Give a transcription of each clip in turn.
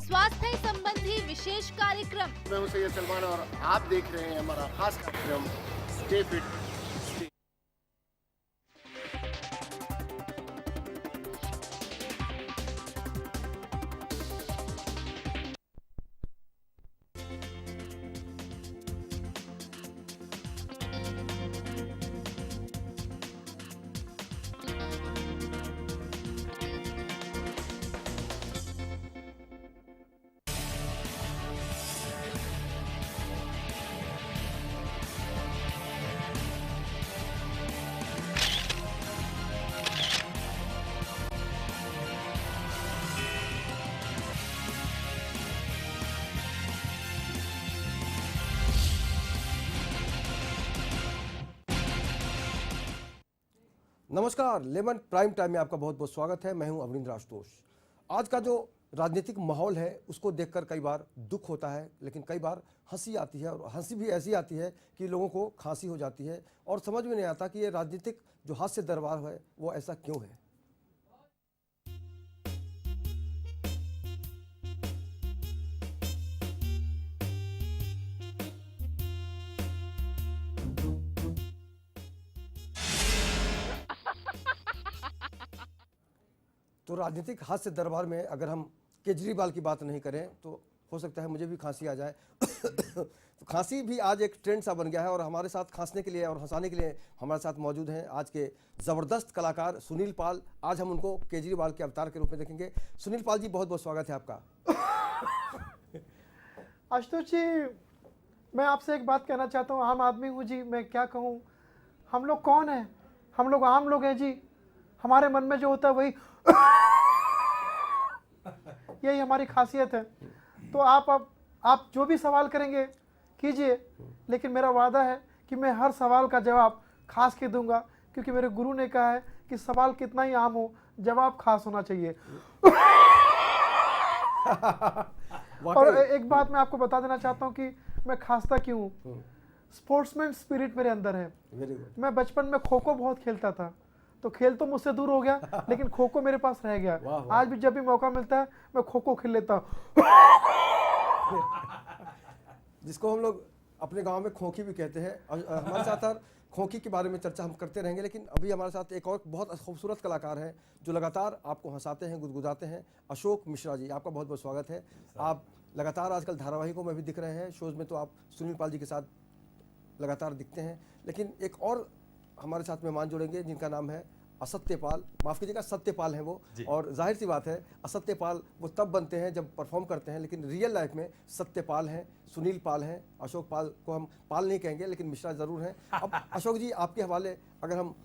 स्वास्थ्य संबंधी विशेष कार्यक्रम। मैं हूं सैयद सलमान और आप देख रहे हैं हमारा खास कार्यक्रम स्टे फिट। नमस्कार, लेमन प्राइम टाइम में आपका बहुत बहुत स्वागत है। मैं हूं अवनींद्र आशुतोष। आज का जो राजनीतिक माहौल है उसको देखकर कई बार दुख होता है, लेकिन कई बार हंसी आती है, और हंसी भी ऐसी आती है कि लोगों को खांसी हो जाती है और समझ में नहीं आता कि ये राजनीतिक जो हास्य दरबार है वो ऐसा क्यों है। तो राजनीतिक हास्य दरबार में अगर हम केजरीवाल की बात नहीं करें तो हो सकता है मुझे भी खांसी आ जाए। तो खांसी भी आज एक ट्रेंड सा बन गया है, और हमारे साथ खांसने के लिए और हंसाने के लिए हमारे साथ मौजूद हैं आज के ज़बरदस्त कलाकार सुनील पाल। आज हम उनको केजरीवाल के अवतार के रूप में देखेंगे। सुनील पाल जी, बहुत बहुत स्वागत है आपका। आशुतोष जी, मैं आपसे एक बात कहना चाहता हूँ। आम आदमी हूँ जी, मैं क्या कहूँ। हम लोग कौन हैं? हम लोग आम लोग हैं जी। हमारे मन में जो होता है वही यही हमारी खासियत है। तो आप जो भी सवाल करेंगे कीजिए, लेकिन मेरा वादा है कि मैं हर सवाल का जवाब खास के दूंगा, क्योंकि मेरे गुरु ने कहा है कि सवाल कितना ही आम हो, जवाब खास होना चाहिए। और एक बात मैं आपको बता देना चाहता हूँ कि मैं खांसता क्यों हूँ। स्पोर्ट्समैन स्पिरिट मेरे अंदर है। मैं बचपन में खो खो बहुत खेलता था, तो खेल तो मुझसे दूर हो गया, लेकिन खो खो मेरे पास रह गया। आज भी जब भी मौका मिलता है मैं खो खो खेल लेता हूँ। जिसको हम लोग अपने गांव में खोखी भी कहते हैं। हमारे साथ खोखी के बारे में चर्चा हम करते रहेंगे, लेकिन अभी हमारे साथ एक और बहुत खूबसूरत कलाकार हैं जो लगातार आपको हंसाते हैं, गुदगुदाते हैं। अशोक मिश्रा जी, आपका बहुत बहुत स्वागत है। आप लगातार आजकल धारावाहिकों में भी दिख रहे हैं, शोज में तो आप सुनील पाल जी के साथ लगातार दिखते हैं, लेकिन एक और हमारे साथ मेहमान जुड़ेंगे जिनका नाम है असत्यपाल। माफ़ कीजिएगा, सत्यपाल हैं वो। और जाहिर सी बात है, असत्यपाल वो तब बनते हैं जब परफॉर्म करते हैं, लेकिन रियल लाइफ में सत्यपाल हैं, सुनील पाल हैं। अशोक पाल को हम पाल नहीं कहेंगे, लेकिन मिश्रा ज़रूर हैं। अब अशोक जी, आपके हवाले अगर हम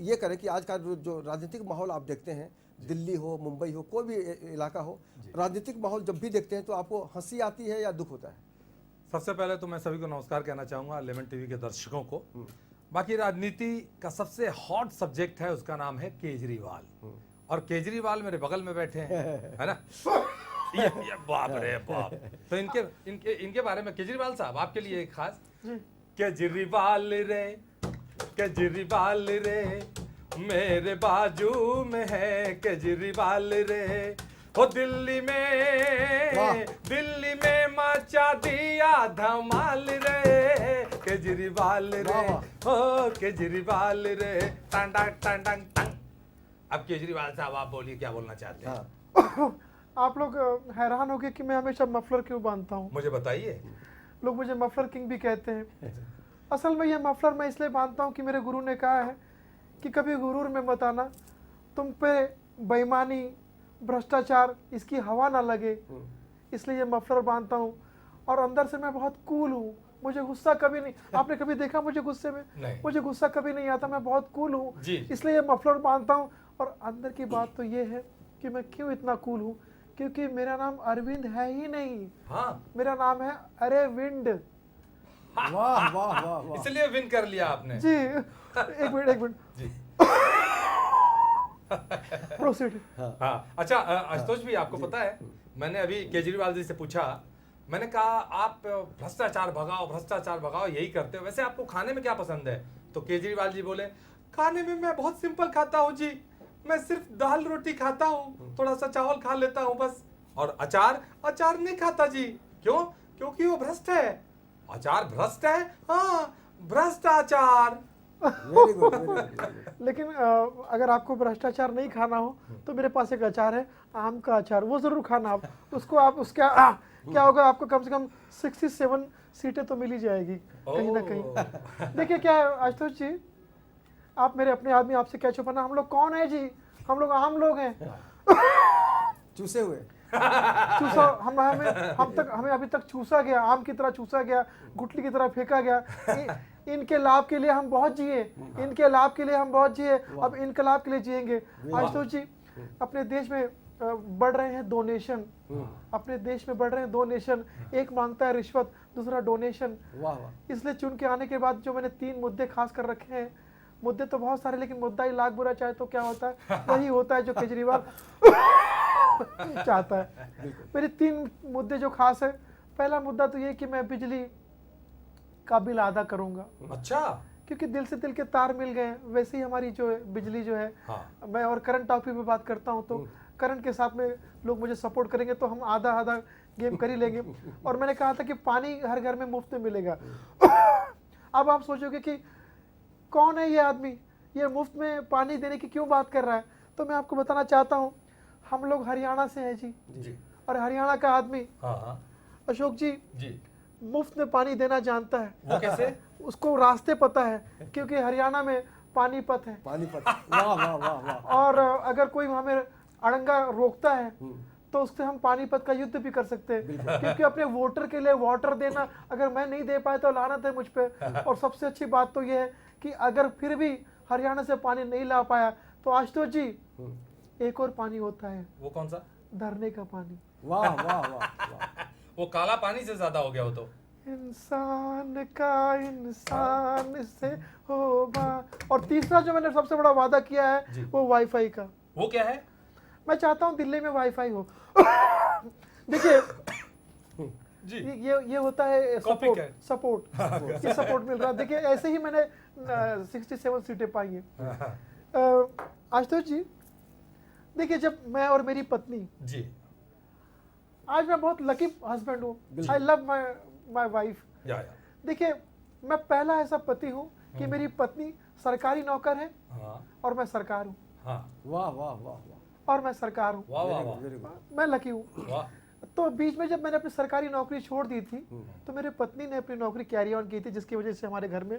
ये करें कि आज का जो राजनीतिक माहौल आप देखते हैं, दिल्ली हो, मुंबई हो, कोई भी इलाका हो, राजनीतिक माहौल जब भी देखते हैं तो आपको हंसी आती है या दुख होता है? सबसे पहले तो मैं सभी को नमस्कार कहना चाहूँगा, लेमन टीवी के दर्शकों को। बाकी राजनीति का सबसे हॉट सब्जेक्ट है, उसका नाम है केजरीवाल। और केजरीवाल मेरे बगल में बैठे हैं, है ना। ये बाप रे बाप। तो इनके बारे में, केजरीवाल साहब आपके लिए एक खास। केजरीवाल रे, केजरीवाल रे, मेरे बाजू में है केजरीवाल रे। हो दिल्ली में मचा दिया धमाल रे, केजरीवाल रे, हो केजरीवाल रे, टंग टंग टंग टंग टंग। अब केजरीवाल साहब आप बोलिए, क्या बोलना चाहते हैं? आप लोग हैरान हो गए कि मैं हमेशा मफलर क्यों बांधता हूँ। मुझे बताइए। लोग मुझे मफलर किंग भी कहते हैं। असल में ये मफलर मैं इसलिए बांधता हूँ कि मेरे गुरु ने कहा है कि कभी गुरूर में मत आना, तुम पे बेईमानी, भ्रष्टाचार इसकी हवा ना लगे, इसलिए ये मफलर बांधता हूँ। और अंदर से मैं बहुत कूल हूँ, मुझे गुस्सा कभी नहीं, आपने कभी देखा मुझे गुस्से में? मुझे गुस्सा कभी नहीं आता, मैं बहुत कूल हूँ, इसलिए ये मफलर बांधता हूँ। और अंदर की बात तो ये है कि मैं क्यों इतना कूल हूँ, क्योंकि मेरा नाम अरविंद है ही नहीं। हाँ? मेरा नाम है अरेविंद। वाह वाह वाह वाह, इसलिए विन कर लिया आपने जी। एक मिनट जी। प्रोसीड। हाँ, अच्छा आशुतोष भी, आपको पता है, मैंने अभी केजरीवाल जी से पूछा, मैंने कहा आप भ्रष्टाचार भगाओ यही करते हो, वैसे आपको खाने में क्या पसंद है? तो केजरीवाल जी बोले, खाने में मैं बहुत सिंपल खाता हूँ जी, मैं सिर्फ दाल रोटी खाता हूँ, थोड़ा सा चावल खा लेता हूँ बस। और अचार, अचार नहीं खाता जी। क्यों? क्योंकि वो भ्रष्ट है। अचार भ्रष्ट है, हाँ, भ्रष्टाचार। Very good, very good. लेकिन अगर आपको भ्रष्टाचार नहीं खाना हो तो मेरे पास एक अचार है, आम का अचार, वो जरूर खाना आप। उसको आप उसका क्या होगा, आपको कम से कम 67 सीटें तो मिल ही जाएगी कहीं ना कहीं। देखिए क्या है आशुतोष जी, आप मेरे अपने आदमी, आपसे क्या छुपाना, हम लोग कौन है जी, हम लोग आम लोग हैं। चूसे हुए। चूसा हमें अभी तक चूसा गया, आम की तरह चूसा गया, गुठली की तरह फेंका गया। इनके लाभ के लिए हम बहुत जिए, इनके लाभ के लिए हम बहुत जिए, अब इनके लाभ के लिए जिएंगे। आशुतोष जी, अपने देश में बढ़ रहे हैं डोनेशन, अपने देश में बढ़ रहे हैं डोनेशन। एक मांगता है रिश्वत, दूसरा डोनेशन। वाह वाह। इसलिए चुन के आने के बाद जो मैंने 3 मुद्दे खास कर रखे हैं, मुद्दे तो बहुत सारे, लेकिन मुद्दा ही लाख बुरा चाहे तो क्या होता है, वही होता है जो केजरीवाल चाहता है। मेरे 3 मुद्दे जो खास है, पहला मुद्दा तो ये कि मैं बिजली का बिल आधा करूंगा। अच्छा, क्योंकि दिल से दिल के तार मिल गए हैं, वैसे ही हमारी जो है बिजली जो है, हाँ। मैं और करंट टॉपिक पे बात करता हूँ, तो करंट के साथ में लोग मुझे सपोर्ट करेंगे तो हम आधा आधा गेम कर ही लेंगे। और मैंने कहा था कि पानी हर घर में मुफ्त में मिलेगा। अब आप सोचोगे कि कौन है ये आदमी, ये मुफ्त में पानी देने की क्यों बात कर रहा है, तो मैं आपको बताना चाहता हूँ, हम लोग हरियाणा से हैं जी, और हरियाणा का आदमी हाँ, अशोक जी जी, मुफ्त में पानी देना जानता है। वो कैसे? उसको रास्ते पता है, क्योंकि हरियाणा में पानीपत है। पानीपत। वाह वाह वाह वाह। और अगर कोई हमें अड़ंगा रोकता है तो उससे हम पानीपत का युद्ध भी कर सकते हैं, क्योंकि अपने वोटर के लिए वाटर देना अगर मैं नहीं दे पाया तो लानत है मुझ पे। और सबसे अच्छी बात तो ये है कि अगर फिर भी हरियाणा से पानी नहीं ला पाया तो आशुतोष जी एक और पानी होता है, वो कौन सा? धरने का पानी। वाह वाह वाह। वो काला पानी से ज्यादा हो गया वो तो। इंसान का इंसान से होगा। और तीसरा जो मैंने सबसे बड़ा वादा किया है वो वाईफाई का। वो क्या है? मैं चाहता हूं दिल्ली में वाईफाई हो। देखिए जी, ये होता है सपोर्ट, Copycat। सपोर्ट ये सपोर्ट मिल रहा है। देखिए ऐसे ही मैंने 67 सीटें पाई हैं। आशुतोष जी, देखिए जब मैं और मेरी पत्नी, जी, आज मैं बहुत लकी हस्बैंड हूँ, आई लव माई वाइफ। या। देखिए मैं पहला ऐसा पति हूँ कि मेरी पत्नी सरकारी नौकर है हाँ, और मैं सरकार हूँ, हाँ, वाह वाह वाह वाह। और मैं सरकार हूँ। वाह वाह वाह, वेरी गुड। मैं लकी हूँ। वाह। तो बीच में जब मैंने अपनी सरकारी नौकरी छोड़ दी थी तो मेरे पत्नी ने अपनी नौकरी कैरी ऑन की थी, जिसकी वजह से हमारे घर में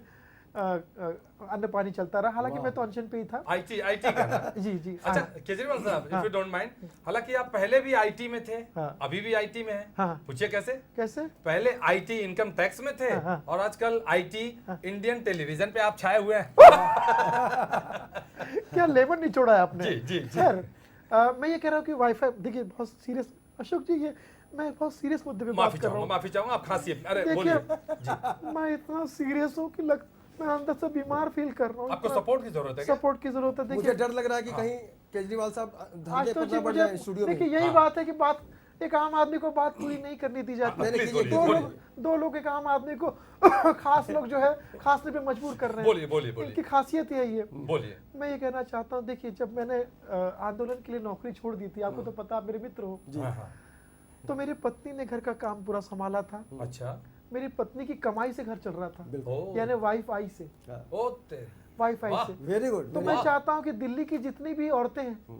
अन्न पानी चलता रहा। हालांकि मैं तो अनशन पे ही था। आईटी का ना? जी जी। अच्छा केजरीवाल साहब, इफ यू डोंट माइंड, हालांकि आप पहले भी आईटी में थे, हाँ। अभी भी आईटी में हैं। हाँ। पूछिए कैसे? कैसे? पहले आईटी इनकम टैक्स में थे, हाँ। और आजकल आईटी इंडियन टेलीविजन पे आप छाए हुए हैं। क्या लेमन निचोड़ा है आपने? जी, जी, जी। खैर, मैं ये कह रहा हूँ कि वाईफाई, देखिए बहुत सीरियस अशोक जी, ये मैं बहुत सीरियस मुद्दे पे बात कर रहा हूँ। माफी चाहूंगा, आप खासिए। अरे देखिए बोलिए। मैं इतना सीरियस हूँ कि मैं अंदर से बीमार फील कर रहा हूँ। आपको सपोर्ट की जरूरत है क्या? सपोर्ट की जरूरत है। मुझे देखिए डर लग रहा है कि कहीं केजरीवाल साहब आज धंधे तो पर जी ना बढ़ मुझे जाए स्टूडियो में। देखिए यही हाँ। बात है कि बात एक आम आदमी को बात पूरी नहीं करनी दी जाती। नहीं, नहीं, प्लीज कीजिए, बोलिए, दो लोग एक आम आदमी को खास लोग जो है खासने पे मजबूर कर रहे हैं। बोलिए, बोलिए, इनकी बोलिए, खासियत है ये। बोलिए। मैं ये कहना चाहता हूँ, देखिए जब मैंने आंदोलन के लिए नौकरी छोड़ दी थी, आपको तो पता, आप मेरे मित्र हो, हाँ, हाँ। तो मेरी पत्नी ने घर का काम पूरा संभाला था। अच्छा। मेरी पत्नी की कमाई से घर चल रहा था, ओ, यानी वाईफाई से, ओ तेरी। वाईफाई वाह। से। Very good. तो मैं चाहता हूँ कि दिल्ली की जितनी भी औरतें हैं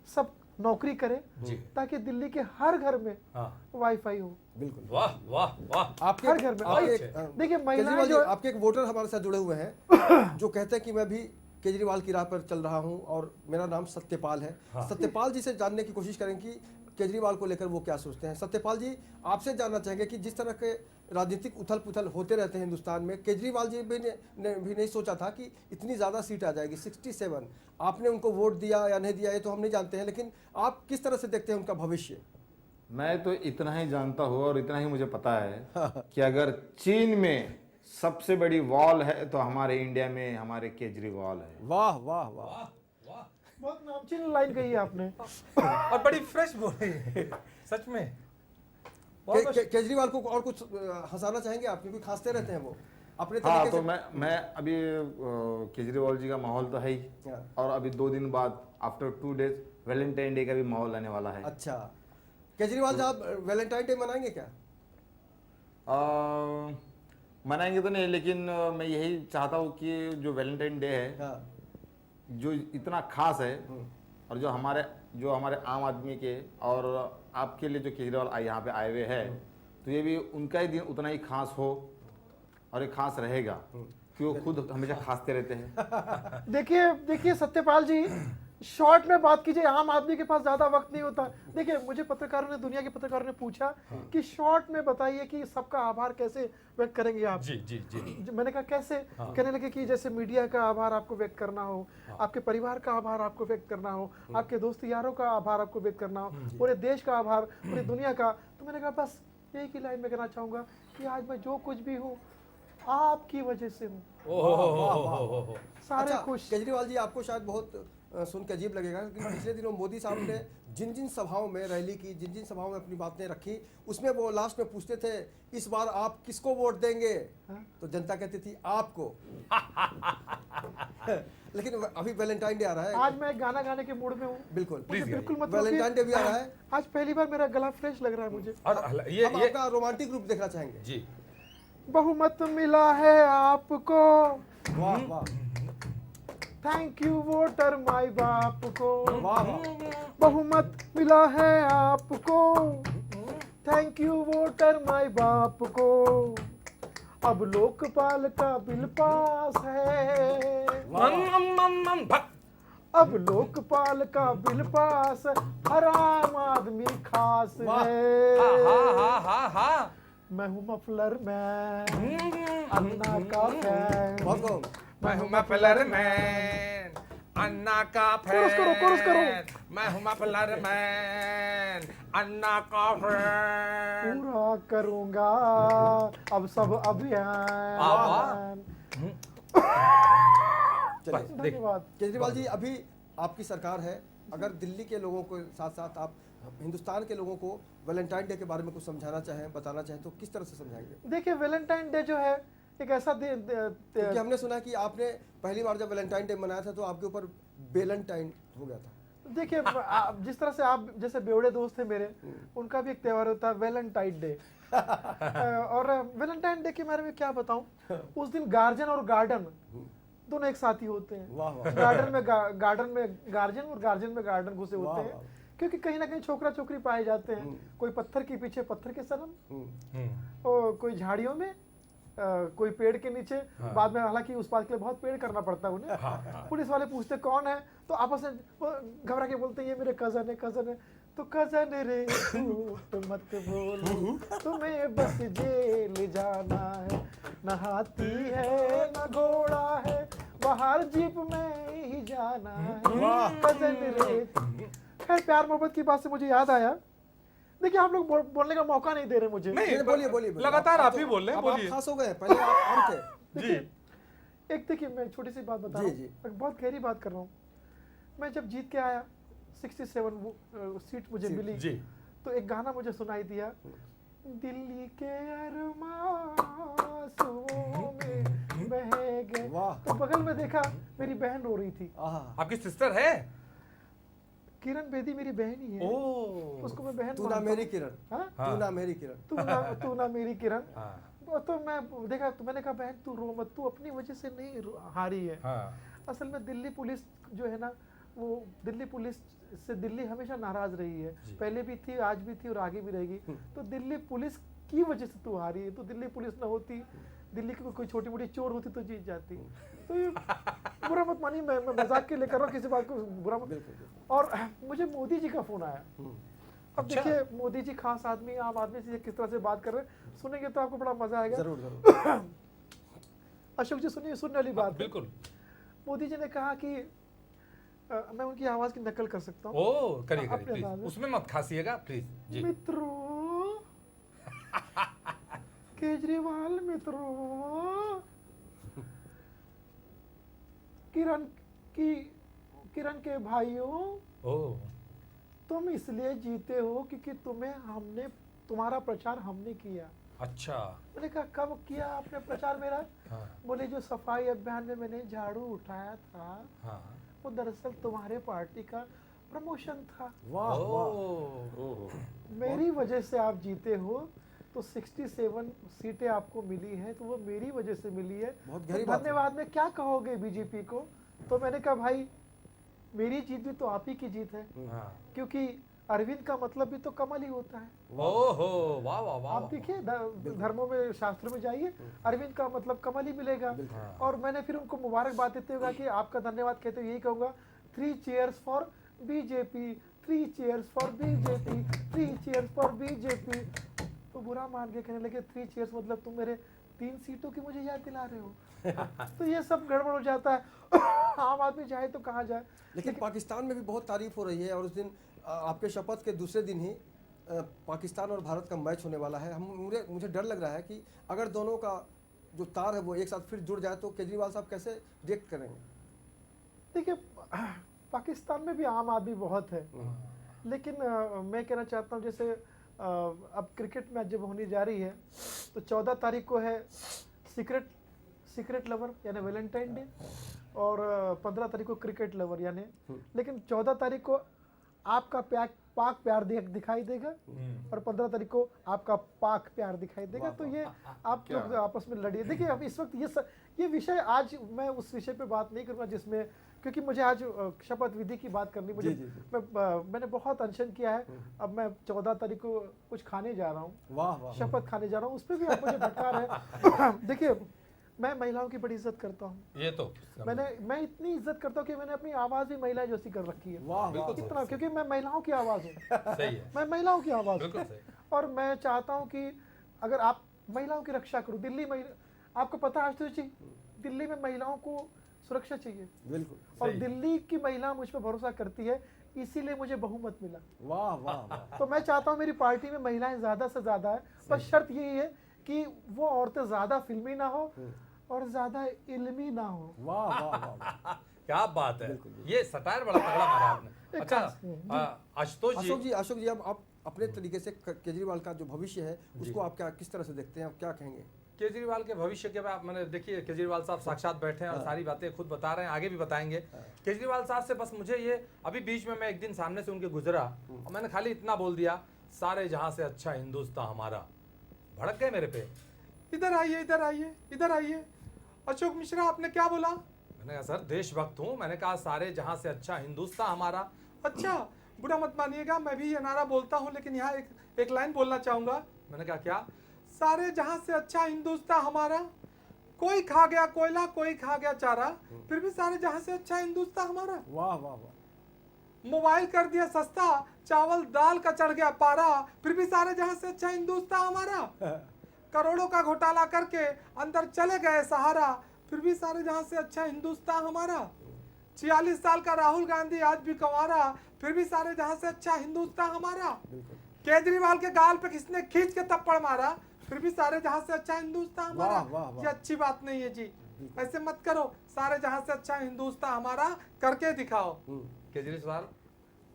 सब नौकरी करें, जी। ताकि दिल्ली के हर घर में हाँ, वाईफाई हो। बिल्कुल। वाह वाह वाह। आपके हर घर में। आपके अच्छे। एक देखिए महिलाएं केजरीवाल जी, जो आपके एक वोटर हमारे साथ जुड़े हुए हैं जो कहते हैं कि मैं भी केजरीवाल की राह पर चल रहा हूं और मेरा नाम सत्यपाल है। हाँ। सत्यपाल जी से जानने की कोशिश करें कि केजरीवाल को लेकर वो क्या सोचते हैं। सत्यपाल जी, आपसे जानना चाहेंगे कि जिस तरह के राजनीतिक उथल पुथल होते रहते हैं हिंदुस्तान में, केजरीवाल जी भी ने भी नहीं सोचा था कि इतनी ज़्यादा सीट आ जाएगी, 67। आपने उनको वोट दिया या नहीं दिया ये तो हम नहीं जानते हैं, लेकिन आप किस तरह से देखते हैं उनका भविष्य? मैं तो इतना ही जानता हूँ और इतना ही मुझे पता है कि अगर चीन में सबसे बड़ी वॉल है तो हमारे इंडिया में हमारे केजरीवाल है। वाह वाह वाह। वाह वाह। बहुत नामचीन लाइन कही है आपने। और बड़ी फ्रेश बोल रही है सच में। बहुत केजरीवाल को और कुछ हंसाना चाहेंगे आप, क्योंकि खांसते रहते हैं वो अपने हाँ, तरीके तो से। मैं अभी केजरीवाल जी का माहौल तो है ही, और अभी 2 दिन बाद आफ्टर 2 डेज वैलेंटाइन डे का भी माहौल आने वाला है। अच्छा, केजरीवाल साहब वैलेंटाइन डे मनाएंगे क्या? मनाएंगे तो नहीं, लेकिन मैं यही चाहता हूँ कि जो वैलेंटाइन डे है हाँ। जो इतना खास है, और जो हमारे आम आदमी के और आपके लिए जो केजरीवाल यहाँ पे आए हुए हैं, तो ये भी उनका ही दिन उतना ही खास हो, और ये खास रहेगा कि वो खुद हमेशा खासते रहते हैं। देखिए सत्यपाल जी, शॉर्ट में बात कीजिए, आम आदमी के पास ज्यादा वक्त नहीं होता। देखिए मुझे पत्रकारों ने, दुनिया के पत्रकारों ने पूछा कि शॉर्ट में बताइए कि सबका आभार कैसे व्यक्त करेंगे आप। जी जी जी। मैंने कहा कैसे? कहने लगे कि जैसे मीडिया का आभार आपको व्यक्त करना हो, आपके परिवार का आभार आपको व्यक्त करना हो, आपके दोस्त यारों का आभार आपको व्यक्त करना हो, पूरे देश का आभार, पूरी दुनिया का। तो मैंने कहा बस एक ही लाइन में कहना चाहूंगा कि आज मैं जो कुछ भी हूँ आपकी वजह से हूँ। ओहो, सारे अच्छा, खुश। केजरीवाल जी आपको शायद बहुत सुन के अजीब लगेगा कि पिछले दिनों मोदी साहब ने जिन जिन सभाओं में रैली की, जिन जिन सभाओं में अपनी बातें रखी, उसमें वो लास्ट में पूछते थे इस बार आप किसको वोट देंगे? तो जनता कहती थी आपको। लेकिन अभी वैलेंटाइन डे आ रहा है। आज मैं गाना गाने के मूड में हूँ। बिल्कुल मुझे बिल्कुल मत वैलेंटाइन डे भी आ रहा है। रोकिए। आज पहली बार मेरा गला फ्रेश लग रहा है मुझे। और हम ये आपका रोमांटिक रूप देखना चाहेंगे। जी। बहुमत मिला है आपको, वाह वाह थैंक यू वोटर माई बाप को। वाह वाह। बहुमत मिला है आपको, थैंक यू वोटर माई बाप को। अब लोकपाल का बिल पास है, अब लोकपाल का बिल पास, हर आम आदमी खास है। मैं हूँ मफलर मैन, अन्ना का फैन। बहुत खूब। मैं हूँ मफलर मैन, अन्ना का कोरस करो, कोरस करो। फैन। मैं हूँ मफलर मैन, अन्ना का फैन। पूरा करूंगा अब सब अभियान। चलिए धन्यवाद। केजरीवाल जी, अभी आपकी सरकार है, अगर दिल्ली के लोगों को साथ साथ आप हिंदुस्तान के लोगों को वैलेंटाइन डे के बारे में कुछ समझाना चाहें, बताना चाहें, तो किस तरह से समझाएंगे? देखिए वैलेंटाइन डे जो है एक ऐसा दिन, क्योंकि हमने सुना कि आपने पहली बार जब वैलेंटाइन डे मनाया था तो आपके ऊपर वेलेंटाइन हो गया था। देखिए जिस तरह से आप जैसे बेवड़े दोस्त थे मेरे, उनका भी एक त्योहार होता है वैलेंटाइन डे। और वैलेंटाइन डे के बारे में क्या बताऊं, उस दिन गार्जियन और गार्डन दोनों एक साथ ही होते हैं। वाह वाह। गार्डन में गार्जियन और गार्जियन में गार्डन घुसे वाह, होते हैं, वाह। क्योंकि कहीं ना कहीं छोकरा छोकरी पाए जाते हैं। कोई पत्थर के पीछे पत्थर के सनम, और कोई झाड़ियों में, कोई पेड़ के नीचे। बाद में हालांकि उस बात के लिए बहुत पेड़ करना पड़ता है उन्हें। पुलिस वाले पूछते कौन है, तो आपस में घबरा के बोलते हैं ये मेरे कजन है, कजन है। तो कजन रे झूठ मत बोलो, तुम्हें बस जेल जाना है। न हाथी है न घोड़ा है, बाहर जीप में ही जाना है। कजन रे। खैर प्यार मोहब्बत की बात से मुझे याद आया, देखिए आप लोग बोलने का मौका नहीं दे रहे मुझे। नहीं, बोलिए बोलिए। लगातार आप ही बोल रहे हैं, अब आप बोलिए। खास हो गए, पहले आप आम थे। जी। एक देखिए मैं छोटी सी बात बता रहा जी, हूँ, बहुत गहरी बात कर रहा हूँ। मैं जब जीत के आया, 67 सीट मुझे मिली, जी। तो एक गाना मुझे सुनाई दिया, दिल्ली के अरमासुओं में बह गए। वाह। तो बगल में देखा मेरी बहन रो रही थी। आहा। आपकी सिस्टर है? किरण बेदी मेरी बहन ही है, ओ। उसको मैं बहन तू ना मानता मेरी हूँ। किरण, हाँ? तू ना मेरी किरण। तू ना मेरी किरण। हाँ। तो मैं देखा, तो मैंने कहा बहन तू रो मत, तू अपनी वजह से नहीं हारी है। हाँ। असल में दिल्ली पुलिस जो है ना, वो दिल्ली पुलिस से दिल्ली हमेशा नाराज रही है, पहले भी थी, आज भी थी और आगे भी रहेगी। तो दिल्ली पुलिस की वजह से तू हारी है। तो दिल्ली पुलिस ना होती, दिल्ली की कोई छोटी मोटी चोर होती तो जीत जाती। तो ये बुरा मत मानिए, मैं मजाक के लिए कर रहा हूँ, किसी बात को बुरा मत। और मुझे मोदी जी का फोन आया। अब देखिए मोदी जी खास आदमी, आम आदमी से किस तरह से बात कर रहे हैं, सुनेंगे तो आपको बड़ा मजा आएगा। जरूर जरूर। अशोक जी सुनिए, सुनने वाली बात है। बिल्कुल। मोदी जी ने कहा कि मैं उनकी आवाज की नकल कर सकता हूँ। ओ, करिए अपने करिए अंदाज प्लीज, में। उसमें मत खासिएगा प्लीज। जी। मित्रों, केजरीवाल मित्रों, किरण के भाइयों, ओ। तुम इसलिए जीते हो क्योंकि तुम्हारा प्रचार हमने किया। अच्छा। मैंने कहा कब किया आपने प्रचार मेरा? हाँ। बोले जो सफाई अभियान में मैंने झाड़ू उठाया था, हाँ। वो दरअसल तुम्हारे पार्टी का प्रमोशन था। वाह वाह। ओह, मेरी वजह से आप जीते हो, तो 67 सीटें आपको मिली हैं, तो वो मेरी वजह से मिली है। बहुत तो गहरी बात है। धन्यवाद में क्या कहोगे बीजेपी को? तो मैंने कहा भाई मेरी जीत भी तो आप ही की जीत है, हाँ। क्योंकि अरविंद का मतलब भी तो कमल ही होता है। ओहो, वाह वाह वाह। आप देखिए धर्मों में, शास्त्रों में जाइए, अरविंद का मतलब कमल ही मिलेगा। और मैंने फिर उनको मुबारकबाद देते हुए कहा कि आपका धन्यवाद कहते हुए यही कहूँगा, 3 chairs for BJP, 3 chairs for BJP, 3 chairs for BJP. तो बुरा मान के कहने लगे 3 चेयर्स मतलब तुम मेरे 3 सीटों की मुझे याद दिला रहे हो। तो ये सब गड़बड़ हो जाता है। आम आदमी जाए तो कहाँ जाए। लेकिन पाकिस्तान में भी बहुत तारीफ हो रही है, और उस दिन आपके शपथ के दूसरे दिन ही पाकिस्तान और भारत का मैच होने वाला है। मुझे डर लग रहा है कि अगर दोनों का जो तार है वो एक साथ फिर जुड़ जाए तो केजरीवाल साहब कैसे रिएक्ट करेंगे? देखिए पाकिस्तान में भी आम आदमी बहुत है, लेकिन मैं कहना चाहता हूँ जैसे अब क्रिकेट मैच जब होने जा रही है तो 14 तारीख को है सीक्रेट लवर यानी वैलेंटाइन डे, और 15 तारीख को क्रिकेट लवर यानी, लेकिन 14 तारीख को आपका पाक प्यार दिखाई देगा, और 15 तारीख को आपका पाक प्यार दिखाई देगा। तो ये आप लोग आपस में लड़िए। देखिए अब इस वक्त ये विषय, आज मैं उस विषय पे बात नहीं करूँगा जिसमें, क्योंकि मुझे आज शपथ विधि की बात करनी, मुझे मैंने बहुत अनशन किया है। अब मैं 14 तारीख को कुछ खाने जा रहा हूँ, वाह वाह। शपथ खाने जा रहा हूँ, उस पर भी आप मुझे भटका रहे हैं। देखिए मैं महिलाओं की बड़ी इज्जत करता हूँ, ये तो मैं इतनी इज्जत करता हूँ कि मैंने अपनी आवाज़ भी महिला जैसी कर रखी है। वाह वाह। कितना, क्योंकि मैं महिलाओं की आवाज़ हूँ। सही है, मैं महिलाओं की आवाज़ बिल्कुल हूँ, सही। और मैं चाहता हूँ कि अगर आप महिलाओं की रक्षा करो। दिल्ली आपको पता है आशुतोष जी, दिल्ली में महिलाओं को सुरक्षा चाहिए, बिल्कुल। और दिल्ली की महिला मुझ पर भरोसा करती है, इसीलिए मुझे बहुमत मिला। वाह वाह वाह। तो मैं चाहता हूँ मेरी पार्टी में महिलाएं ज़्यादा से ज़्यादा है, बस शर्त यही है कि वो औरतें ज़्यादा फिल्मी ना हो और ज़्यादा इल्मी ना हो। वाह वाह वाह। क्या बात है, ये सटायर बड़ा तगड़ा मारा आपने। अच्छा आशुतोष जी, अशोक जी, अब आप अपने तरीके से केजरीवाल का जो भविष्य है उसको आप किस तरह से देखते हैं, आप क्या कहेंगे? केजरीवाल के भविष्य के बाद मैंने देखिए केजरीवाल साहब साक्षात बैठे हैं और सारी बातें खुद बता रहे हैं, आगे भी बताएंगे। केजरीवाल साहब से बस मुझे ये, अभी बीच में मैं एक दिन सामने से उनके गुजरा और मैंने खाली इतना बोल दिया, सारे जहां से अच्छा हिंदुस्तान हमारा। भड़क गए मेरे पे, इधर आइए इधर आइए इधर आइए, अशोक मिश्रा आपने क्या बोला? मैंने कहा सर देशभक्त हूँ, मैंने कहा सारे जहां से अच्छा हिंदुस्तान हमारा। अच्छा बुरा मत मानिएगा, मैं भी ये नारा बोलता हूँ, लेकिन यहाँ एक लाइन बोलना चाहूंगा। मैंने कहा क्या? सारे जहां से अच्छा हिंदुस्तान हमारा, कोई खा गया कोयला कोई खा गया चारा, फिर भी सारे जहां से अच्छा हिंदुस्तान हमारा। वाह वाह वाह। मोबाइल कर दिया सस्ता, चावल दाल का चढ़ गया पारा, फिर भी सारे जहां से अच्छा हिंदुस्तान हमारा। करोड़ों का घोटाला करके अंदर चले गए सहारा, फिर भी सारे जहां से अच्छा हिंदुस्तान हमारा। 46 साल का राहुल गांधी आज भी कंवारा, फिर भी सारे जहां से अच्छा हिंदुस्तान हमारा। केजरीवाल के गाल पे किसने खींच के थप्पड़ मारा, फिर भी सारे जहां से अच्छा हिंदुस्तान हमारा। ये अच्छी बात नहीं है जी, ऐसे मत करो, सारे जहां से अच्छा हिंदुस्तान हमारा करके दिखाओ। Kejriwal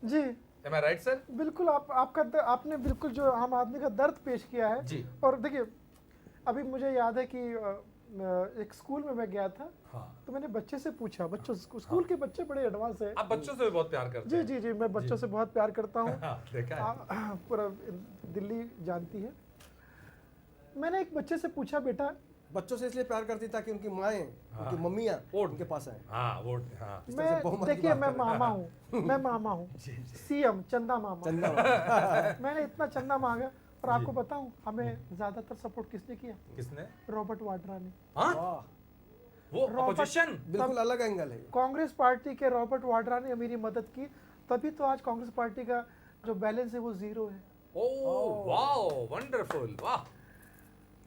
ji, Am I right, sir? बिल्कुल आपने बिल्कुल जो आम आदमी का दर्द पेश किया है जी। और देखिए अभी मुझे याद है कि एक स्कूल में मैं गया था। हाँ। तो मैंने बच्चे से पूछा, बच्चों स्कूल के बच्चे बड़े एडवांस है। आप बच्चों से भी बहुत प्यार करते जी हैं। जी जी, मैं बच्चों से बहुत प्यार करता हूँ। देखा है। पूरा दिल्ली जानती है। मैंने एक बच्चे से पूछा, बेटा बच्चों से इसलिए प्यार करती ताकि उनकी माएँ, उनकी मम्मियाँ उनके पास आए। हाँ वोट, हाँ। देखिए मैं मामा हूँ, मैं मामा हूँ, सीएम चंदा मामा। मैंने इतना चंदा मांगा, और आपको बताऊं हमें ज्यादातर सपोर्ट किसने किया? किसने? रॉबर्ट वाड्रा ने। हाँ? वो अपोजिशन, बिल्कुल अलग एंगल है। कांग्रेस पार्टी के रॉबर्ट वाड्रा ने मेरी मदद की, तभी तो आज कांग्रेस पार्टी का जो बैलेंस है वो 0 है। ओह वाओ, वंडरफुल, वाह।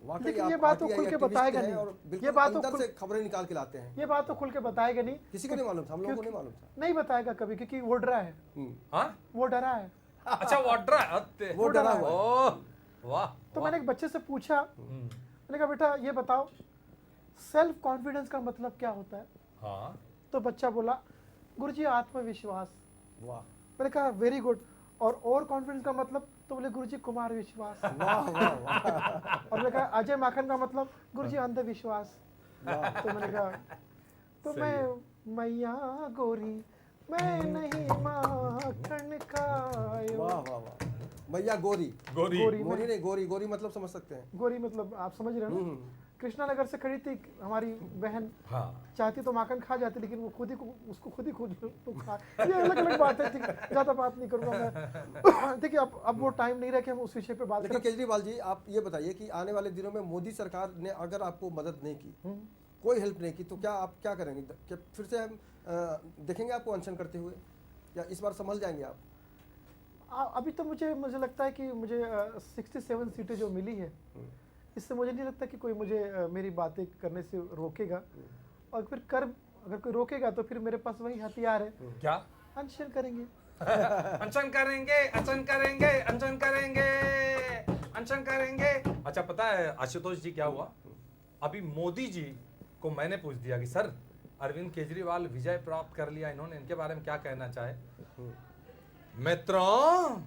लेकिन ये बात तो खुल के बताएगा नहीं, ये बात तो से खबरें निकाल के लाते हैं। ये बात तो खुल के बताएगा नहीं, किसी को नहीं मालूम था, हम लोगों को नहीं मालूम था। नहीं बताएगा कभी, क्योंकि वो डरा है। हाँ? वो डरा है। अच्छा वाड्रा, वो डरा हुआ। ओह वाह। तो मैंने एक बच्चे से पूछा, मैंने कहा बेटा ये बताओ सेल्फ कॉन्फिडेंस का मतलब क्या होता है? हाँ। तो बच्चा बोला गुरुजी आत्मविश्वास। वाह। मैंने कहा वेरी गुड, और कॉन्फिडेंस का मतलब? तो बोले गुरुजी कुमार विश्वास। वाह वाह वाह। और मैंने कहा अजय माखन का मतलब? गुरुजी अंधविश्वास। तो मैंने कहा तो मैं मैया गोरी मैं नहीं माखन खायो। वाह वाह वाह। मैया गोरी, गोरी गोरी गोरी नहीं, गोरी गोरी मतलब समझ सकते हैं। गोरी मतलब आप समझ रहे हो ना? कृष्णा नगर से खड़ी थी हमारी बहन, हाँ चाहती तो माखन खा जाती, लेकिन वो खुद ही उसको खुद तो खा। ये अलग अलग बात है, ठीक है, ज्यादा बात नहीं करूंगा मैं। देखिए अब वो टाइम नहीं रहा कि हम उस विषय पे बात लेकिन करें। केजरीवाल जी, आप ये बताइए कि आने वाले दिनों में मोदी सरकार ने अगर आपको मदद नहीं की, कोई हेल्प नहीं की, तो क्या आप क्या करेंगे? क्या फिर से हम देखेंगे आपको अनशन करते हुए, या इस बार संभल जाएंगे आप? अभी तो मुझे लगता है कि मुझे 67 सीटें जो मिली है, इससे मुझे नहीं लगता कि कोई मुझे मेरी बातें करने से रोकेगा। और फिर अगर कोई रोकेगा तो फिर मेरे पास वही हथियार है, क्या अनशन करेंगे। अनशन करेंगे, अनशन करेंगे, अनशन करेंगे, अनशन करेंगे। अच्छा पता है आशुतोष जी क्या हुआ, अभी मोदी जी को मैंने पूछ दिया कि सर अरविंद केजरीवाल विजय प्राप्त कर लिया, इन्होंने इनके बारे में क्या कहना चाहे। मित्रों,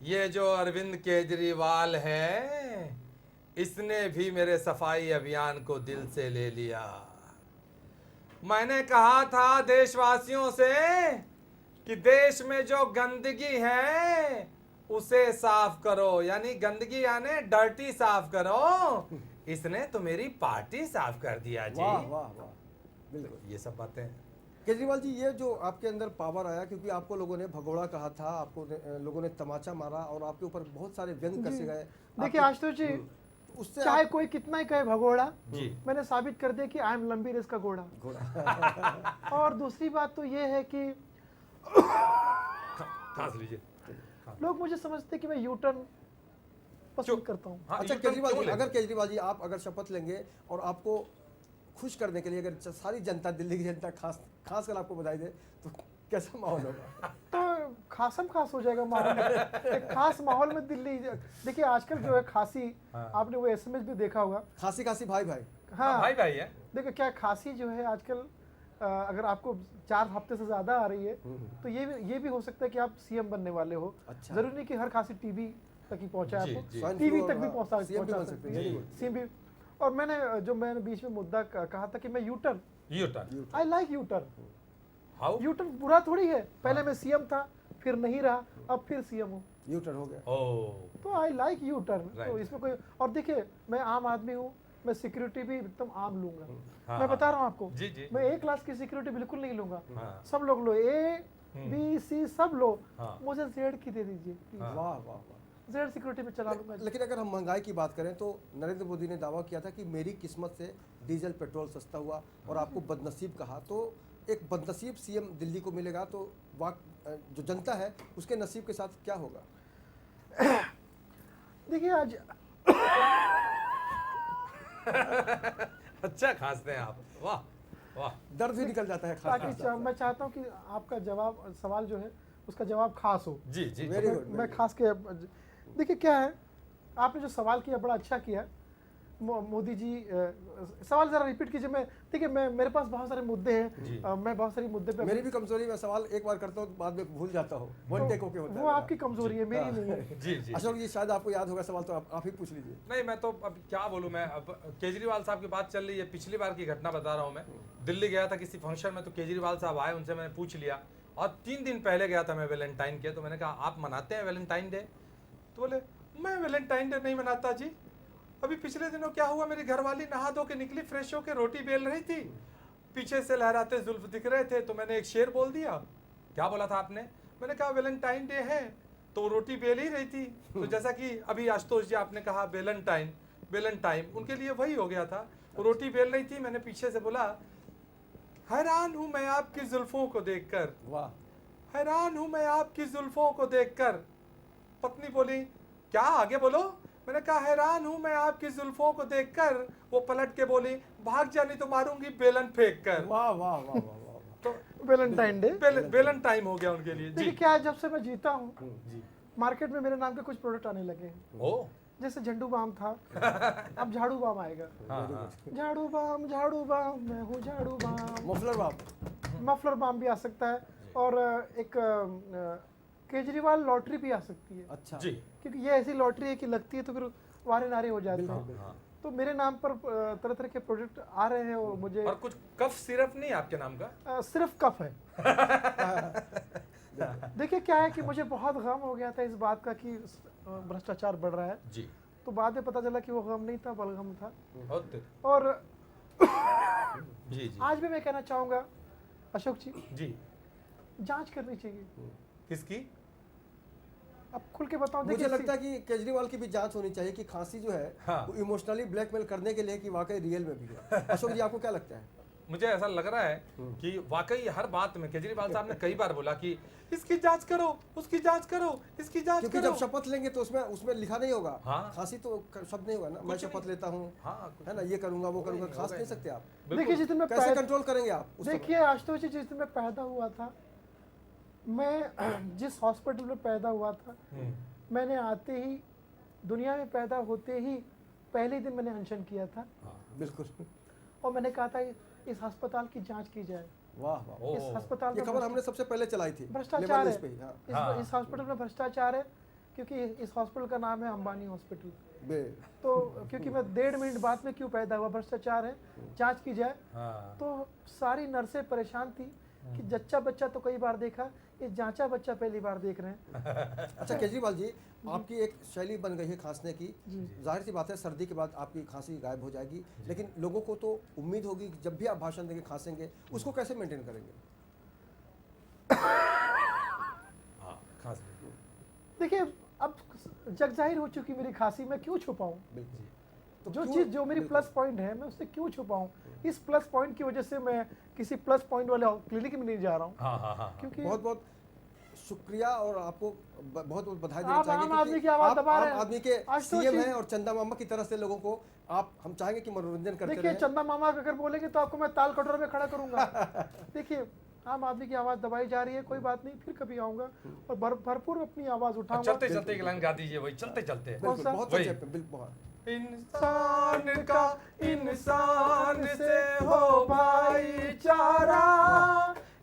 ये जो अरविंद केजरीवाल है, इसने भी मेरे सफाई अभियान को दिल से ले लिया। मैंने कहा था देशवासियों से कि देश में जो गंदगी है उसे साफ करो, यानी गंदगी यानी डर्टी साफ करो। इसने तो मेरी पार्टी साफ कर दिया जी। वाह वाह वाह, बिल्कुल। ये सब बातें केजरीवाल जी, ये जो आपके अंदर पावर आया, क्योंकि आपको लोगों ने भगोड़ा कहा था, आपको लोगों ने तमाचा मारा और आपके ऊपर बहुत सारे व्यंग कसे गए। देखिए आपके- आशुतोष जी, उससे चाहे कोई कितना ही कहे भगोड़ा, जी मैंने साबित कर दिया कि आई एम लंबी रेस का घोड़ा। घोड़ा और दूसरी बात तो ये है कि खास लीजिए। लोग मुझे समझते हैं कि मैं यूटर्न पसंद करता हूँ। हाँ, अच्छा यूटर्न केजरीवाल क्यों जी, लेंगे? अगर केजरीवाल जी आप अगर शपथ लेंगे और आपको खुश करने के लिए अगर सारी जनता, दिल्ली की जनता खास कर आपको बधाई दे, तो कैसा माहौल होगा? तो खासम खास हो जाएगा माहौल। एक खास माहौल में दिल्ली। देखिए आजकल जो है खांसी, आपने वो एसएमएस भी देखा होगा। खांसी खांसी भाई भाई। हाँ भाई भाई है। देखो क्या खांसी जो है आजकल, अगर आपको 4 हफ्ते से ज्यादा आ रही है, तो ये भी हो सकता है कि आप सीएम बनने वाले हो। अच्छा। जरूरी नहीं कि हर खांसी टीबी तक ही पहुंचा जी, आपको, जी। स्वाइन टीवी फ्लू तक भी और पहुंचा सीएम भी बन सकती सकते हैं। है, सीएम भी। और मैंने बीच में मुद्दा कहा था कि मैं U turn, U turn I like U turn. How U turn बुरा थोड़ी है, पहले मैं सीएम था, फिर नहीं रहा, अब फिर सीएम हूँ, यू टर्न हो गया। ओ तो आई लाइक यू टर्न। तो Right. इसमें कोई, और देखिए मैं आम आदमी हूँ, मैं सिक्योरिटी भी एकदम आम लूंगा। हाँ, मैं हाँ। बता रहा हूँ आपको, जी, जी। मैं A क्लास की सिक्योरिटी बिल्कुल नहीं लूंगा। हाँ। सब लोग लो, A B C सब लो, हाँ। मुझे Z की दे दीजिए please। हाँ। वाह वाह वाह। Z सिक्योरिटी में चला लूंगा। लेकिन अगर हम महंगाई की बात करें तो नरेंद्र मोदी ने दावा किया था कि मेरी किस्मत से डीजल पेट्रोल सस्ता हुआ, और आपको बदनसीब कहा। तो एक बदनसीब सीएम दिल्ली को मिलेगा, तो जो जनता है उसके नसीब के साथ क्या होगा? देखिए आज अच्छा खांसते हैं आप, वाह वाह। दर्द भी निकल जाता है ताकि मैं चाहता हूँ कि आपका सवाल जो है उसका जवाब खास हो। जी जी Very good. मैं खास के, देखिए क्या है, आपने जो सवाल किया बड़ा अच्छा किया। मोदी जी, सवाल जरा रिपीट कीजिए। मैं देखिए मेरे पास बहुत सारे मुद्दे हैं, मैं बहुत सारे मुद्दे पे मेरी भी कमजोरी, मैं सवाल एक बार करता हूँ बाद में भूल जाता हूँ, वन टेक होके होता है वो मेरा। आपकी कमजोरी है, मेरी नहीं है। जी जी। अशोक जी, शायद आपको याद होगा सवाल, तो आप ही पूछ लीजिए। नहीं मैं तो अब क्या बोलूं, मैं अब केजरीवाल साहब की बात चल रही है, पिछली बार की घटना बता रहा हूं। मैं दिल्ली गया था किसी फंक्शन में, तो केजरीवाल साहब आए, उनसे मैंने पूछ लिया, और 3 दिन पहले गया था मैं वैलेंटाइन के, तो मैंने कहा आप मनाते हैं वैलेंटाइन डे? तो बोले मैं वैलेंटाइन डे नहीं मनाता जी। अभी पिछले दिनों क्या हुआ, मेरी घरवाली नहा धो के निकली, फ्रेश होके रोटी बेल रही थी, पीछे से लहराते जुल्फ दिख रहे थे, तो मैंने एक शेर बोल दिया। क्या बोला था आपने? मैंने कहा वैलेंटाइन डे है, तो वो रोटी बेल ही रही थी। तो जैसा कि अभी आशुतोष जी आपने कहा वेलेंटाइन, उनके लिए वही हो गया था। वो रोटी बेल रही थी, मैंने पीछे से बोला हैरान हूं मैं आपकी जुल्फों को देखकर, वाह। हैरान हूं मैं आपकी जुल्फों को देखकर। पत्नी बोली क्या, आगे बोलो। मैंने कहा हैरान हूं मैं आपकी जुल्फों को देखकर। वो पलट के बोली भाग जानी तो मारूंगी बेलन फेंक कर। वाह वाह वाह वाह वाह। तो वैलेंटाइन डे बेलन टाइम हो गया उनके लिए। देखिए जी क्या है, जब से मैं जीता हूँ जी। मार्केट में मेरे नाम के कुछ प्रोडक्ट आने लगे हैं। ओ जैसे झंडू बाम था, अब झाड़ू बाम आएगा। हाँ हाँ। झाड़ू बाम मैं हूँ झाड़ू बाम। मफलर बाप। मफलर बाम भी आ सकता है, और एक केजरीवाल लॉटरी भी आ सकती है, अच्छा जी क्योंकि ये ऐसी लॉटरी है कि लगती है तो फिर वारे नारे हो जाते बिल्कुल, हैं। बिल्कुल। हाँ। तो मेरे नाम पर तरह तरह के प्रोडक्ट आ रहे हैं और मुझे और कुछ कफ सिरप नहीं आपके नाम का? सिर्फ कफ है। देखिए क्या है कि मुझे बहुत गम हो गया था इस बात का कि भ्रष्टाचार बढ़ रहा है, जी तो बाद में पता चला कि वो गम नहीं था, बलगम था। होते और जी जी आज भी मैं कहना चाहूँगा अशोक जी, जी। जांच करनी चाहिए। किसकी? अब खुल के बताओ। मुझे लगता है कि केजरीवाल की भी जांच होनी चाहिए कि खांसी जो है हाँ। वो इमोशनली ब्लैकमेल करने के लिए कि वाकई रियल में भी है। अशोक जी आपको क्या लगता है? मुझे ऐसा लग रहा है कि वाकई हर बात में केजरीवाल साहब ने कई बार बोला कि इसकी जांच करो, उसकी जांच करो, इसकी जांच क्योंकि करो। जब शपथ लेंगे तो उसमें उसमें लिखा नहीं होगा। हाँ। खांसी तो शब्द नहीं होगा ना, मैं शपथ लेता हूँ, हाँ, कुछ है ना, ये करूंगा वो करूंगा, खास नहीं सकते आप। देखिए जिस दिन मैं कैसे कंट्रोल करेंगे आप उस समय? देखिए आशुतोष जी, जिस दिन मैं पैदा हुआ था, मैं जिस हॉस्पिटल में पैदा हुआ था, मैंने आते ही दुनिया में पैदा होते ही पहले दिन मैंने अनशन किया था बिल्कुल। और मैंने कहा था इस अस्पताल की जांच की जाए। वाह वाह, इस अस्पताल ये में खबर हमने सबसे पहले चलाई थी भ्रष्टाचार लेमन है। न्यूज़ पे ही, हाँ। इस हॉस्पिटल में भ्रष्टाचार है, क्योंकि इस हॉस्पिटल का नाम है अंबानी हॉस्पिटल। बे- तो क्योंकि मैं 1.5 मिनट बाद में क्यों पैदा हुआ, भ्रष्टाचार है, जांच की जाए। हाँ। तो सारी नर्सें परेशान थी कि जच्चा बच्चा तो कई बार देखा, ये जांचा बच्चा पहली बार देख रहे हैं। अच्छा केजरीवाल जी, आपकी एक शैली बन गई है खांसने की, जाहिर सी बात है सर्दी के बाद आपकी खांसी गायब हो जाएगी, लेकिन लोगों को तो उम्मीद होगी कि जब भी आप भाषण देंगे खांसेंगे, उसको कैसे मेंटेन करेंगे? हाँ, खास देखिए अब जग जाहिर हो चुकी मेरी खांसी, मैं क्यों छुपाऊं? बिल्कुल। तो जो क्यों- चीज़ जो मेरी बिल्कुल। प्लस पॉइंट है मैं उससे क्यों छुपाऊं? इस प्लस पॉइंट की वजह से मैं किसी प्लस पॉइंट वाले क्लिनिक में नहीं जा रहा हूं, हाँ हाँ हाँ। क्योंकि बहुत बहुत शुक्रिया और आपको बहुत बहुत बधाई देना आप चाहेंगे आम आदमी क्योंकि की आवाज आप दबा रहे आम हैं। आदमी के आशुतोष सीएम जी- हैं और चंदा मामा की तरह से लोगों को आप, हम चाहेंगे कि मनोरंजन करते देखिए रहें। चंदा मामा अगर बोलेंगे तो आपको मैं ताल कटोरे में खड़ा करूंगा। देखिए आम आदमी की आवाज दबाई जा रही है, कोई बात नहीं, फिर कभी आऊंगा और भरपूर अपनी आवाज उठाऊंगा। चलते चलते एक लाइन गा दीजिए, वही चलते चलते। बिल्कुल, सा- बहुत वही। अच्छे पे, बिल्कुल बहुत। इंसान का इंसान से हो भाईचारा,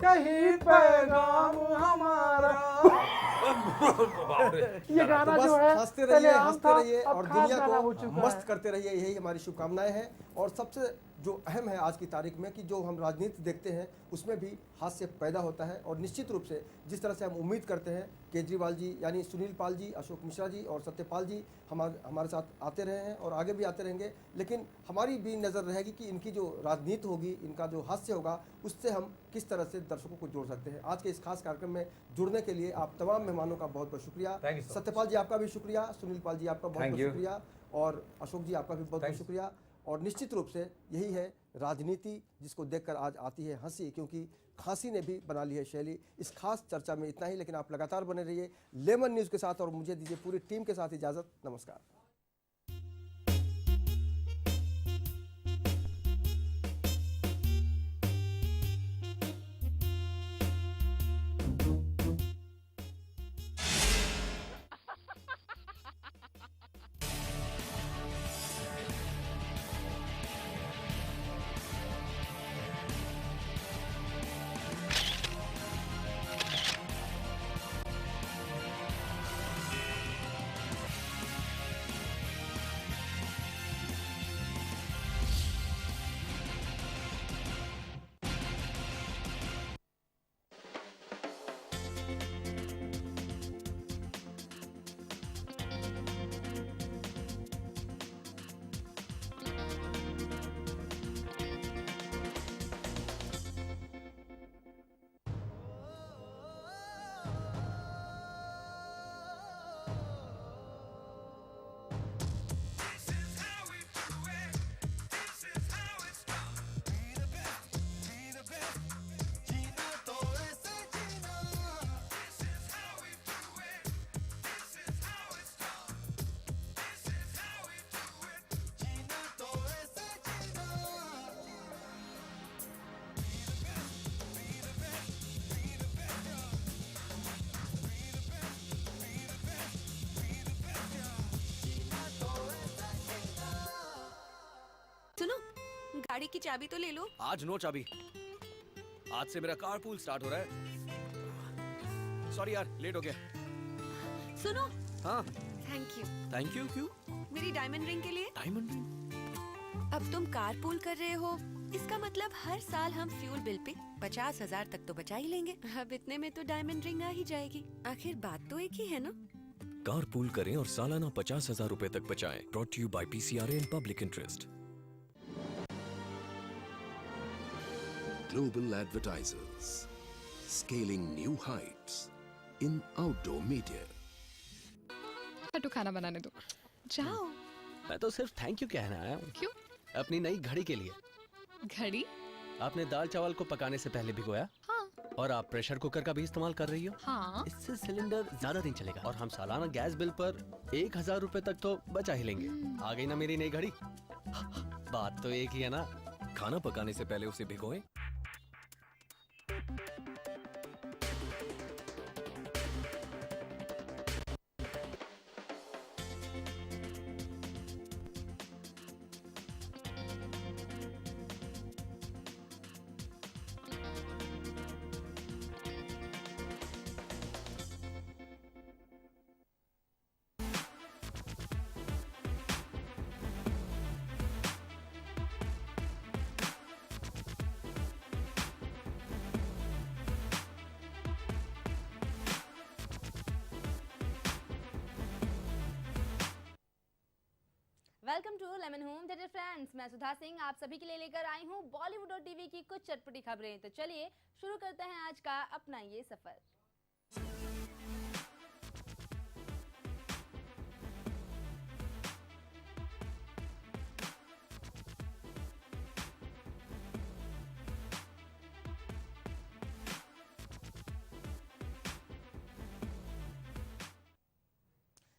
यही पैगाम हमारा। बाप रे। ये गाना तो बस जो है हंसते पहले रहिए, आम हंसते था, रहिए अब और खास दुनिया गाना हो को चुका मस्त है। करते रहिए, यही हमारी शुभकामनाएं हैं। और सबसे जो अहम है आज की तारीख में कि जो हम राजनीति देखते हैं उसमें भी हास्य पैदा होता है, और निश्चित रूप से जिस तरह से हम उम्मीद करते हैं केजरीवाल जी यानी सुनील पाल जी, अशोक मिश्रा जी और सत्यपाल जी हमारे साथ आते रहे हैं और आगे भी आते रहेंगे, लेकिन हमारी भी नज़र रहेगी कि इनकी जो राजनीति होगी, इनका जो हास्य होगा, उससे हम किस तरह से दर्शकों को जोड़ सकते हैं। आज के इस खास कार्यक्रम में जुड़ने के लिए आप तमाम मेहमानों का बहुत बहुत शुक्रिया। Thank you so much. Satyapal जी आपका भी शुक्रिया, सुनील पाल जी आपका बहुत Thank बहुत you. शुक्रिया, और अशोक जी आपका भी बहुत बहुत Thanks. शुक्रिया। और निश्चित रूप से यही है राजनीति जिसको देखकर आज आती है हंसी, क्योंकि खांसी ने भी बना ली है शैली। इस खास चर्चा में इतना ही, लेकिन आप लगातार बने रहिए लेमन न्यूज़ के साथ और मुझे दीजिए पूरी टीम के साथ इजाज़त। नमस्कार। सुनो, गाड़ी की चाबी तो ले लो। आज नो चाबी। आज से मेरा कार पूल स्टार्ट हो रहा है। सॉरी यार, लेट हो गया। सुनो, हाँ, थैंक यू थैंक यू। क्यों? मेरी डायमंड रिंग के लिए। Diamond ring? अब तुम कारपूल कर रहे हो, इसका मतलब हर साल हम फ्यूल बिल पे 50,000 तक तो बचा ही लेंगे। अब इतने में तो डायमंड रिंग आ ही जाएगी। आखिर बात तो एक ही है ना। कारपूल करें और सालाना 50,000 रुपए तक बचाएं। Brought to you by PCRA and public interest. Global advertisers scaling new heights in outdoor media. तो खाना बनाने दो। जाओ। मैं तो सिर्फ थैंक यू कहना आया हूँ। क्यों? अपनी नई घड़ी के लिए। घड़ी? आपने दाल चावल को पकाने से पहले भिगोया? हाँ। और आप प्रेशर कुकर का भी इस्तेमाल कर रही हो? हाँ। इससे सिलेंडर ज्यादा दिन चलेगा और हम सालाना गैस बिल पर 1,000 रुपए तक तो बचा ही लेंगे। आ गई ना मेरी नई घड़ी? बात तो एक ही है ना। खाना पकाने से पहले उसे भिगोएं। Welcome to lemon home theatre friends. मैं सुधा सिंह आप सभी के लिए लेकर आई हूँ बॉलीवुड और टीवी की कुछ चटपटी खबरें। तो चलिए शुरू करते हैं आज का अपना ये सफर।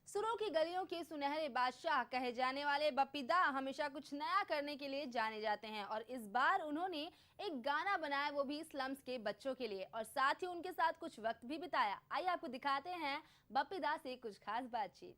सुरों की गलियों के सुनहरे बादशाह कहे जाने वाले बप्पी दा हमेशा कुछ नया करने के लिए जाने जाते हैं और इस बार उन्होंने एक गाना बनाया, वो भी स्लम्स के बच्चों के लिए, और साथ ही उनके साथ कुछ वक्त भी बिताया। आइए आपको दिखाते हैं बप्पी दा से कुछ खास बातचीत।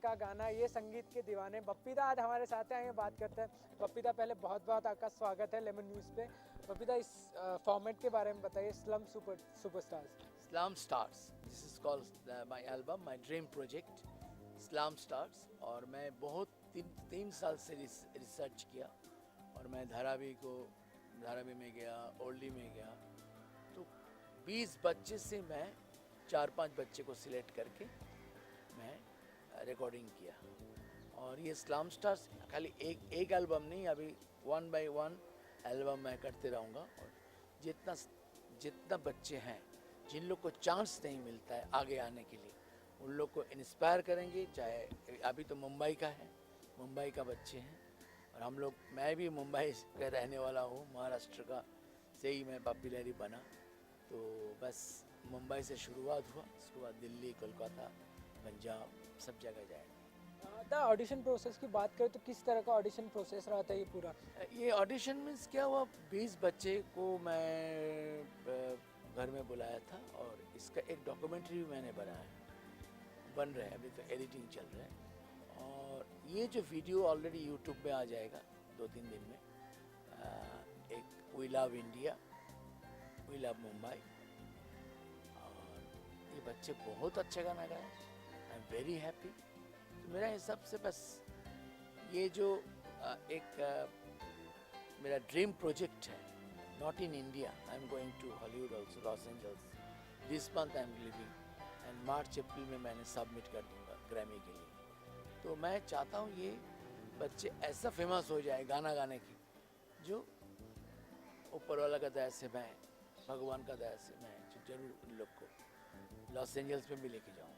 का गाना ये संगीत के दीवाने बप्पी दा आज हमारे साथ हैं। बात करते हैं। बप्पी दा पहले बहुत बहुत आपका स्वागत है लेमन न्यूज़ पे। बप्पी दा इस फॉर्मेट के बारे में बताइए, slum superstars. Slum stars, this is called my album, my dream project slum stars. और मैं बहुत तीन साल से रिसर्च किया और मैं धारावी में गया, ओल्डी में गया, तो 20 बच्चे से मैं 4-5 बच्चे को सिलेक्ट करके मैं रिकॉर्डिंग किया। और ये स्लम स्टार्स खाली एक एल्बम नहीं, अभी 1 by 1 एल्बम मैं करते रहूँगा। और जितना बच्चे हैं जिन लोग को चांस नहीं मिलता है आगे आने के लिए, उन लोग को इंस्पायर करेंगे। चाहे अभी तो मुंबई का है, मुंबई का बच्चे हैं और हम लोग, मैं भी मुंबई का रहने वाला हूँ, महाराष्ट्र का से ही मैं पॉपुलर बना। तो बस मुंबई से शुरुआत हुआ, उसके बाद दिल्ली, कोलकाता, पंजाब, सब जगह जाएगा। द ऑडिशन प्रोसेस की बात करें तो किस तरह का ऑडिशन प्रोसेस रहता है ये पूरा? ये ऑडिशन मीन्स क्या हुआ, 20 बच्चे को मैं घर में बुलाया था और इसका एक डॉक्यूमेंट्री भी मैंने बनाया, बन रहा है, अभी तो एडिटिंग चल रहा है। और ये जो वीडियो ऑलरेडी यूट्यूब पे आ जाएगा 2-3 दिन में। एक we love India, we love Mumbai, और ये बच्चे बहुत अच्छा गाना गाए, आई एम वेरी हैप्पी। तो मेरा हिसाब से बस ये जो एक मेरा ड्रीम प्रोजेक्ट है, not in India, I am going to Hollywood also, Los Angeles, this month I am living, and मार्च-अप्रैल में मैंने सबमिट कर दूंगा ग्रैमी के लिए। तो मैं चाहता हूँ ये बच्चे ऐसा फेमस हो जाए गाना गाने की, जो ऊपर वाला का दया से मैं, भगवान का दया से मैं जरूर इन लोग को लॉस एंजल्स में भी लेके जाऊँगा।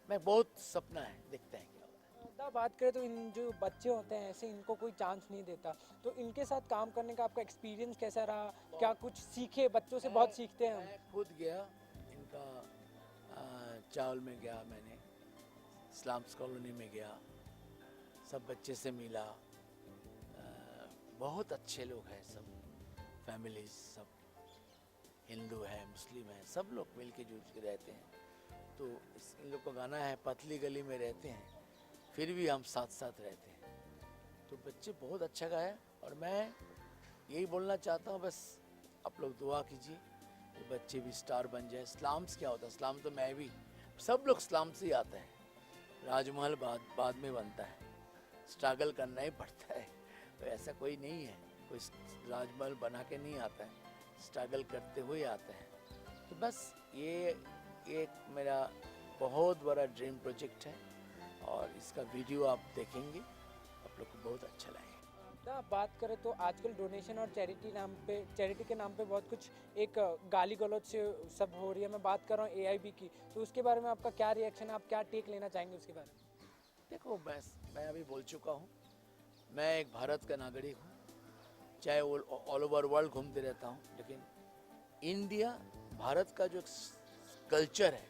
मैं बहुत सपना है, देखते हैं क्या होता है। बात करें तो इन जो बच्चे होते हैं ऐसे, इनको कोई चांस नहीं देता, तो इनके साथ काम करने का आपका एक्सपीरियंस कैसा रहा? क्या कुछ सीखे? बच्चों से बहुत सीखते हैं हम। मैं खुद गया, इनका चावल में गया, मैंने स्लम्स कॉलोनी में गया, सब बच्चे से मिला, बहुत अच्छे लोग हैं, सब फैमिलीज, सब हिंदू है, मुस्लिम है, सब लोग मिल के जुल के रहते हैं। तो इन लोग का गाना है पतली गली में रहते हैं फिर भी हम साथ साथ रहते हैं। तो बच्चे बहुत अच्छा गाया और मैं यही बोलना चाहता हूँ, बस आप लोग दुआ कीजिए कि बच्चे भी स्टार बन जाए। स्लम्स क्या होता है? स्लम तो मैं भी, सब लोग स्लम से ही आते हैं। राजमहल बाद में बनता है, स्ट्रगल करना ही पड़ता है। तो ऐसा कोई नहीं है, कोई राजमहल बना के नहीं आता है, स्ट्रगल करते हुए आता है। तो बस ये एक मेरा बहुत बड़ा ड्रीम प्रोजेक्ट है और इसका वीडियो आप देखेंगे, आप लोग को बहुत अच्छा लगेगा। बात करें तो आजकल डोनेशन और चैरिटी के नाम पे बहुत कुछ एक गाली गलौज से सब हो रही है। मैं बात कर रहा हूँ AIB की, तो उसके बारे में आपका क्या रिएक्शन है, आप क्या टेक लेना चाहेंगे उसके बारे में? देखो, मैं अभी बोल चुका हूँ, मैं एक भारत का नागरिक हूँ, चाहे ऑल ओवर वर्ल्ड घूमते रहता हूँ, लेकिन इंडिया भारत का जो कल्चर है,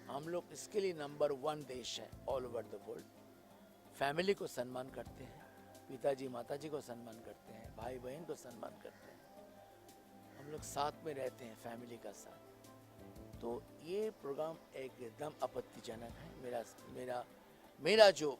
हम लोग इसके लिए नंबर 1 देश है all over the world. Family को सम्मान करते हैं, पिताजी माताजी को सम्मान करते हैं, भाई बहन को सम्मान करते हैं, हम लोग साथ में रहते हैं फैमिली का साथ। तो ये प्रोग्राम एकदम आपत्तिजनक है। मेरा जो